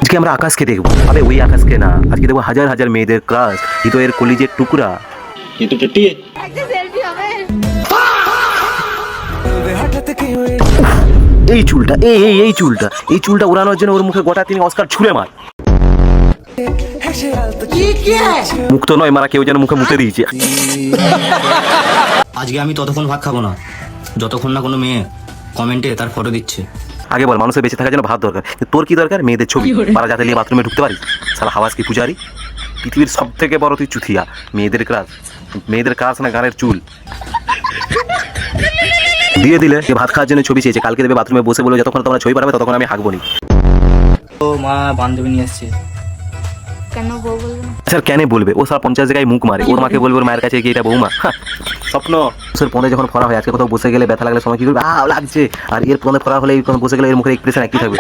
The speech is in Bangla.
আজকে আমরা আকাশকে দেখবো। আবে ওই আকাশকে না, আজকে দেখবো হাজার হাজার মেয়েদের ক্রাশ, হৃদয়ের কলিজের টুকরা। ये तो टट्टी है। এই চুলটা এই চুলটা উড়ানোর জন্য ওর মুখে গোটা তিনি অস্কার ছুঁড়ে মার। মুখ তো নয় মারা, কেউ যেন মুখে মুতে দিয়েছে। আজকে আমি ততক্ষণ ভাত খাবো না যতক্ষণ না কোনো মেয়ে কমেন্টে তার ফটো দিচ্ছে। আগে বল, মানুষের বেঁচে থাকার জন্য ভাত দরকার, কিন্তু তোর কি দরকার? মেয়েদের ছবি পাড়া যাতে নিয়ে বাথরুমে ঢুকতে পারিস? সালা হাওয়াজ কি পূজারি? পৃথিবীর সব থেকে বড় তুই চুথিয়া। মেয়েদের ক্রাশ না গানের চুল দিয়ে দিলে যে ভাত খাওয়ার জন্য ছবি চেয়েছে, কালকে দেবে বাথরুমে বসে বলে যতক্ষণ তোমরা ছবি পাঠাবে ততক্ষণ আমি হাঁকবো নি। তো মা বান্ধবী নিয়ে আসছে। কেন বউ বলবে না? স্যার কেন বলবে? ও স্যার 50 জায়গায় মুখ মারে, ওর মাকে বলবে ওর মায়ের কাছে কি এটা বৌমা? স্বপ্ন স্যার পনে যখন ফরা হয়, আজকে কোথাও বসে গেলে ব্যথা লাগলে সময় কি করবে? লাগছে। আর এর পনে ফরা হলে বসে গেলে এর মুখের এক্সপ্রেশন একই থাকবে।